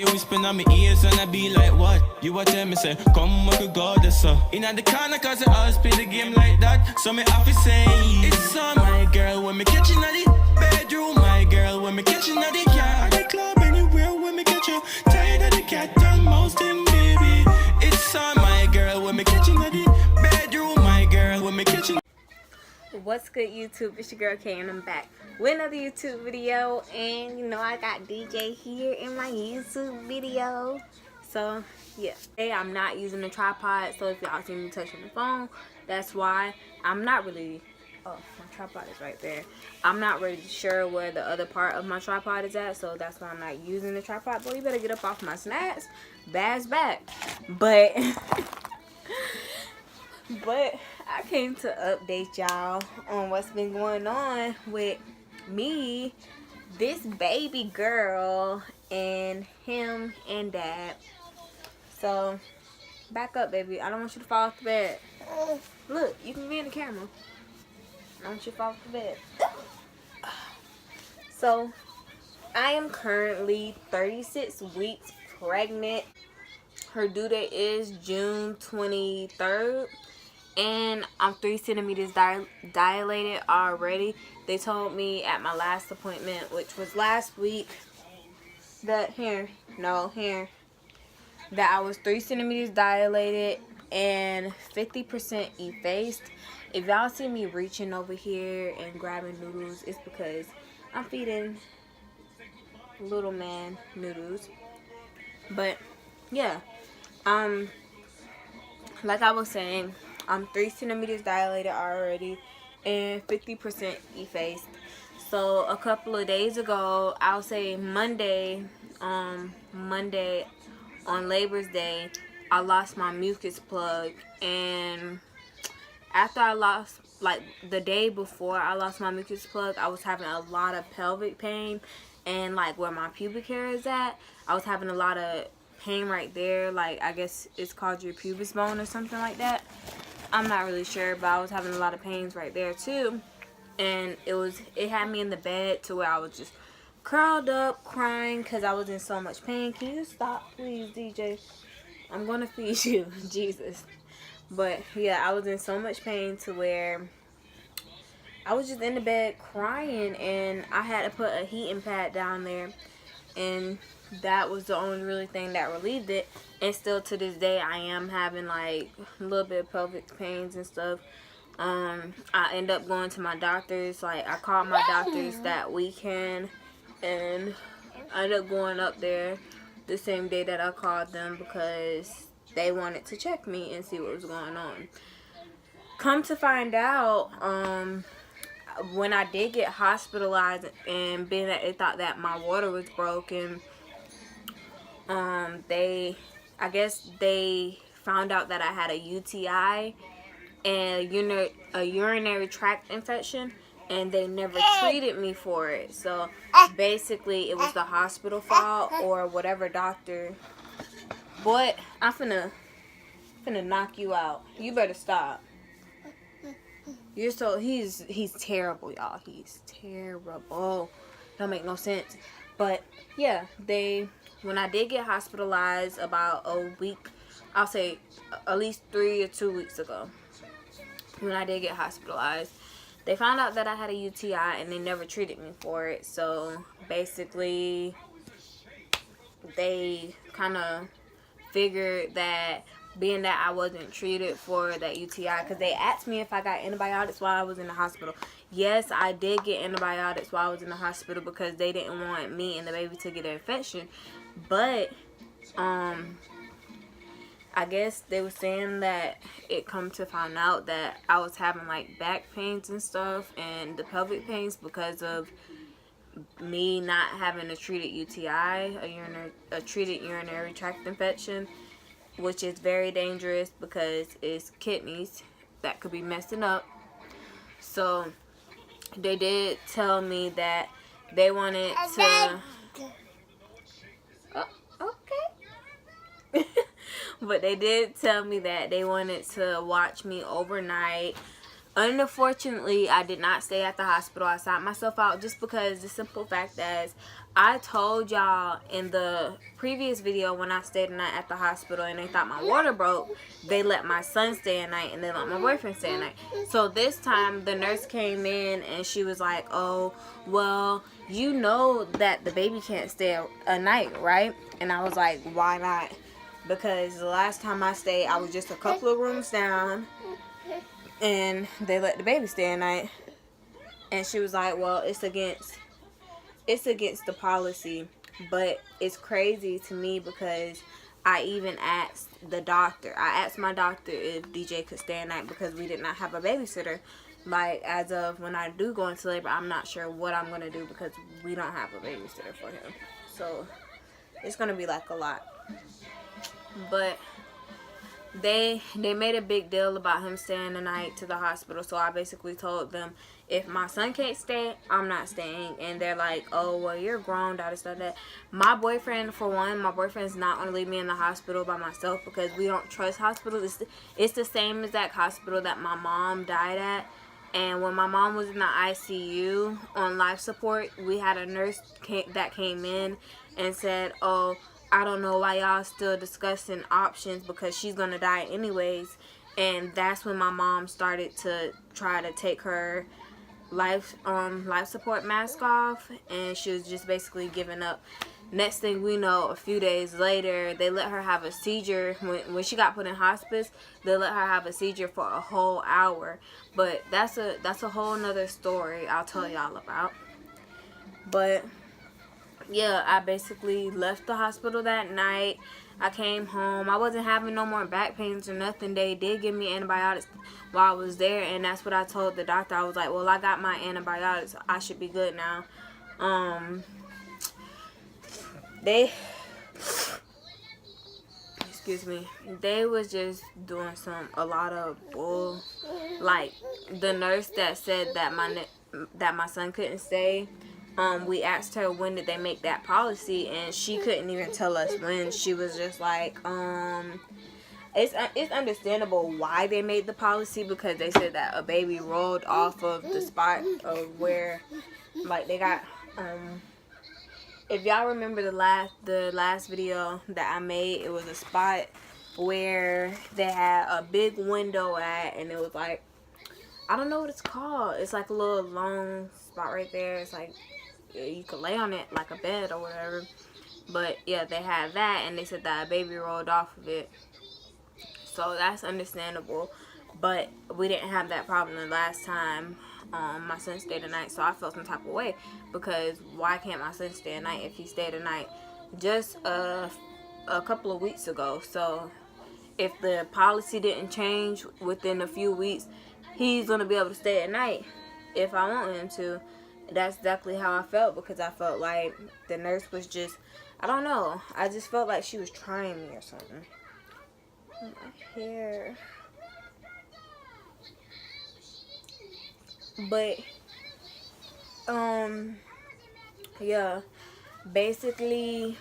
You whispering on my ears and I be like, what? You a tell me say, come we could go this in the corner cause I always play the game like that. So me have to say, it's on my girl when me catching at the bedroom. My girl when me catching at the car. At the club anywhere when me catch you. Tired of the cat and mouse thing, baby. It's on my girl when me catching at the bedroom. My girl when me catching. What's good, YouTube? It's your girl Kay and I'm back with another YouTube video. And you know I got DJ here in my YouTube video. So yeah, today I'm not using a tripod, so if y'all see me touching the phone, that's why. I'm not really, oh, my tripod is right there. I'm not really sure where the other part of my tripod is at, so that's why I'm not using the tripod. But you better get up off my snacks. Bad's back. But I came to update y'all on what's been going on with me, this baby girl, and him and dad. So, back up, baby. I don't want you to fall off the bed. Look, you can be in the camera. I don't want you to fall off the bed. So, I am currently 36 weeks pregnant. Her due date is June 23rd. And I'm 3 centimeters dilated already. They told me at my last appointment, which was last week, that that I was 3 centimeters dilated and 50% effaced. If y'all see me reaching over here and grabbing noodles, it's because I'm feeding little man noodles. But yeah, like I was saying, I'm 3 centimeters dilated already and 50% effaced. So a couple of days ago, I'll say Monday on Labor's Day, I lost my mucus plug. And after I lost, like the day before I lost my mucus plug, I was having a lot of pelvic pain. And like where my pubic hair is at, I was having a lot of pain right there. Like I guess it's called your pubis bone or something like that. I'm not really sure, but I was having a lot of pains right there too. And it had me in the bed to where I was just curled up crying because I was in so much pain. Can you stop, please, DJ? I'm gonna feed you. Jesus. But yeah, I was in so much pain to where I was just in the bed crying, and I had to put a heating pad down there, and that was the only really thing that relieved it. And still to this day I am having like a little bit of pelvic pains and stuff. I end up going to my doctors. Like I called my doctors that weekend, and I ended up going up there the same day that I called them because they wanted to check me and see what was going on. Come to find out, when I did get hospitalized, and being that they thought that my water was broken, I guess they found out that I had a UTI and a urinary tract infection, and they never treated me for it. So basically it was the hospital fault or whatever doctor. Boy, I'm finna knock you out. You better stop. He's terrible, y'all. He's terrible. Don't make no sense. But yeah, when I did get hospitalized about a week, I'll say at least 3 or 2 weeks ago, when I did get hospitalized, they found out that I had a UTI and they never treated me for it. So basically they kind of figured that being that I wasn't treated for that UTI, because they asked me if I got antibiotics while I was in the hospital. Yes, I did get antibiotics while I was in the hospital because they didn't want me and the baby to get an infection. But I guess they were saying that it come to find out that I was having like back pains and stuff and the pelvic pains because of me not having a treated UTI, a treated urinary tract infection, which is very dangerous because it's kidneys that could be messing up. So they did tell me that they wanted to okay. But they did tell me that they wanted to watch me overnight. Unfortunately, I did not stay at the hospital. I signed myself out just because the simple fact is I told y'all in the previous video when I stayed a night at the hospital and they thought my water broke, they let my son stay a night and they let my boyfriend stay a night. So this time the nurse came in and she was like, oh, well, you know that the baby can't stay a night, right? And I was like, why not? Because the last time I stayed, I was just a couple of rooms down and they let the baby stay a night. And she was like, well, it's against the policy. But it's crazy to me because I even asked the doctor. I asked my doctor if DJ could stay a night because we did not have a babysitter. Like, as of when I do go into labor, I'm not sure what I'm going to do because we don't have a babysitter for him. So, it's going to be like a lot. But they made a big deal about him staying the night to the hospital. So I basically told them, if my son can't stay, I'm not staying. And they're like, oh, well, you're grown, that. My boyfriend, for one, my boyfriend's not going to leave me in the hospital by myself because we don't trust hospitals. It's the same exact hospital that my mom died at. And when my mom was in the ICU on life support, we had a nurse that came in and said, oh, I don't know why y'all still discussing options because she's going to die anyways. And that's when my mom started to try to take her life support mask off, and she was just basically giving up. Next thing we know, a few days later, they let her have a seizure. When she got put in hospice, they let her have a seizure for a whole hour. But that's a whole nother story I'll tell y'all about. But yeah, I basically left the hospital that night. I came home. I wasn't having no more back pains or nothing. They did give me antibiotics while I was there, and that's what I told the doctor. I was like, well, I got my antibiotics. I should be good now. Excuse me, they was just doing a lot of bull. Like, the nurse that said that my son couldn't stay, we asked her when did they make that policy, and she couldn't even tell us when. She was just like, it's understandable why they made the policy, because they said that a baby rolled off of the spot of where, like, they got, if y'all remember the last video that I made, it was a spot where they had a big window at, and it was like, I don't know what it's called. It's like a little long spot right there. It's like, you could lay on it like a bed or whatever. But yeah, they had that, and they said that a baby rolled off of it. So that's understandable. But we didn't have that problem the last time my son stayed a night. So I felt some type of way, because why can't my son stay a night if he stayed a night just a couple of weeks ago? So if the policy didn't change within a few weeks, he's going to be able to stay at night if I want him to. That's exactly how I felt, because I felt like the nurse was just, I don't know, I just felt like she was trying me or something. My hair. But, yeah, basically,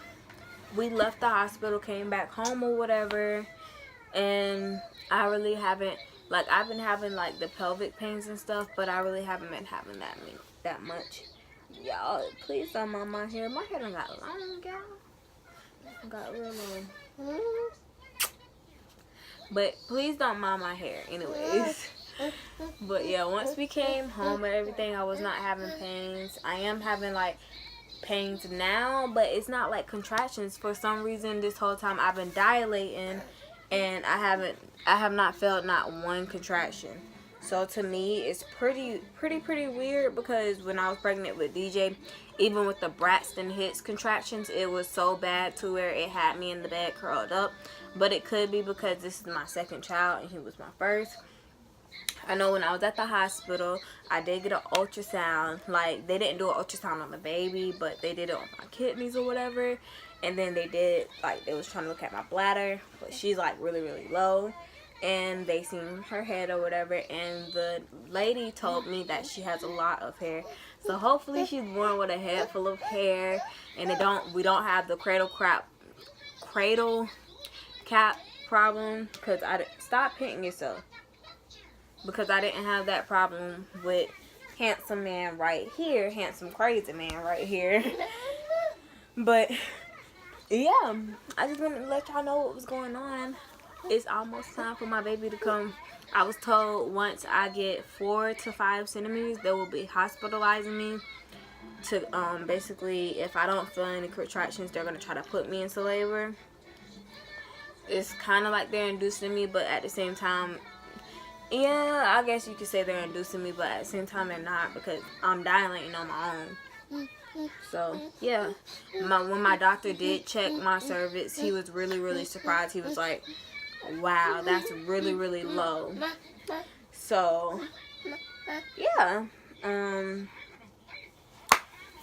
we left the hospital, came back home or whatever, and I really haven't, like, I've been having, like, the pelvic pains and stuff, but I really haven't been having that much. Y'all, please don't mind my hair. My hair done got long, y'all. Got real long. But please don't mind my hair, anyways. But yeah, once we came home and everything, I was not having pains. I am having, like, pains now, but it's not like contractions. For some reason, this whole time I've been dilating, and I have not felt not one contraction. So to me, it's pretty weird, because when I was pregnant with DJ, even with the Braxton Hicks contractions, it was so bad to where it had me in the bed curled up. But it could be because this is my second child and he was my first. I know when I was at the hospital, I did get an ultrasound. Like, they didn't do an ultrasound on the baby, but they did it on my kidneys or whatever. And then they did, like, they was trying to look at my bladder, but she's, like, really low. And they seen her head or whatever, and the lady told me that she has a lot of hair. So hopefully she's born with a head full of hair, and we don't have the cradle cap problem, because stop hitting yourself, because I didn't have that problem with handsome man right here, handsome crazy man right here. But yeah, I just wanted to let y'all know what was going on. It's almost time for my baby to come. I was told once I get 4 to 5 centimeters, they will be hospitalizing me to basically, if I don't feel any contractions, they're gonna try to put me into labor. It's kind of like they're inducing me, but at the same time, yeah, I guess you could say they're inducing me, but at the same time they're not, because I'm dilating on my own. So yeah, when my doctor did check my cervix, he was really surprised. He was like, wow, that's really low. So yeah,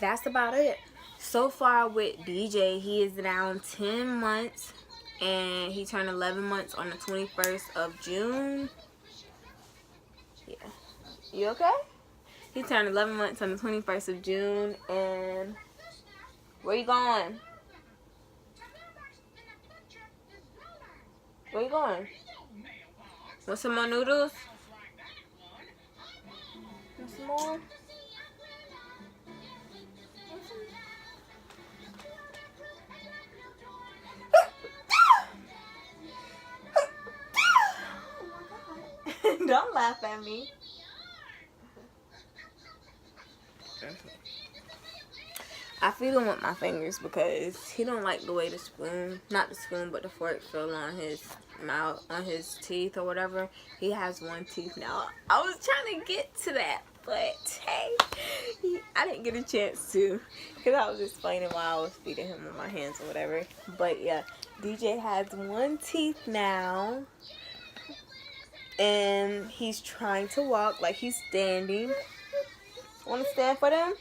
that's about it. So far with DJ, he is now 10 months, and he turned 11 months on the 21st of June. Yeah. You okay? He turned 11 months on the 21st of June, and where you going? Where you going? Want some more noodles? Want some more? Don't laugh at me. I feed him with my fingers because he don't like the way the spoon, not the spoon, but the fork fell on his mouth, on his teeth or whatever. He has one tooth now. I was trying to get to that, but hey, I didn't get a chance to because I was explaining while I was feeding him with my hands or whatever. But yeah, DJ has one teeth now, and he's trying to walk like he's standing. Want to stand for them?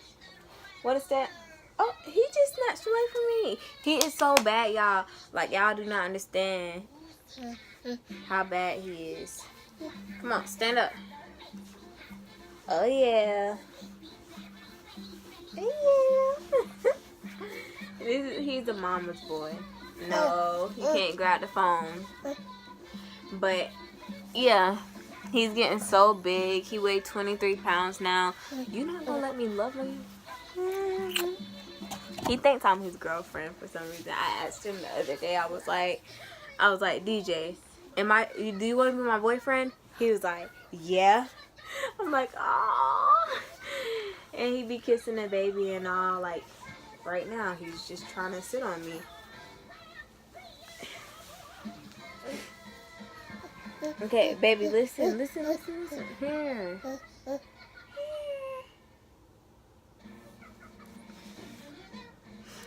Want to stand? Oh, he just snatched away from me. He is so bad, y'all. Like, y'all do not understand how bad he is. Come on, stand up. Oh, yeah. Yeah. He's a mama's boy. No, he can't grab the phone. But, yeah. He's getting so big. He weighed 23 pounds now. You not gonna let me love you? He thinks I'm his girlfriend for some reason. I asked him the other day. I was like, DJ, do you want to be my boyfriend? He was like, yeah. I'm like, oh. And he be kissing the baby and all. Like, right now, he's just trying to sit on me. Okay, baby, listen. Here.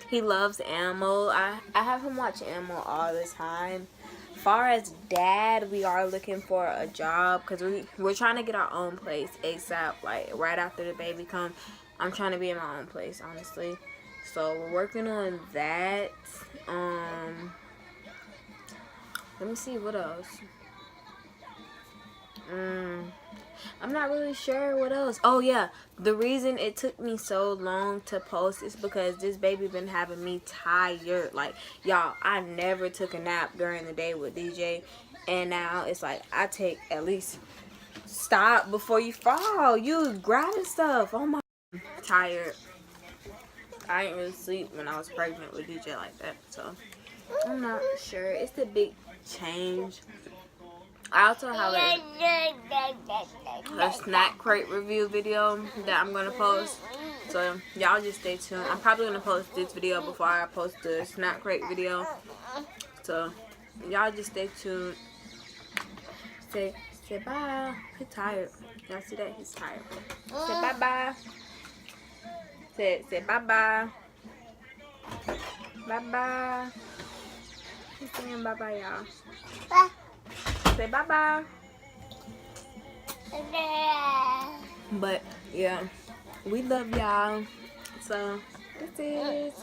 He loves Animal. I have him watch Animal all the time. Far as dad, we are looking for a job because we're trying to get our own place ASAP. Like right after the baby comes, I'm trying to be in my own place, honestly. So we're working on that. Let me see what else. I'm not really sure what else. Oh yeah, the reason it took me so long to post is because this baby been having me tired. Like, y'all, I never took a nap during the day with DJ, and now it's like I take at least, stop before you fall. You grabbing stuff. Oh my, I'm tired. I didn't really sleep when I was pregnant with DJ like that, so I'm not sure. It's a big change. I also have a snack crate review video that I'm going to post. So, y'all just stay tuned. I'm probably going to post this video before I post the snack crate video. So, y'all just stay tuned. Say bye. He's tired. Y'all see that? He's tired. Say bye-bye. Say bye-bye. Bye-bye. He's saying bye-bye, y'all. Say bye-bye. But, yeah. We love y'all. So, this is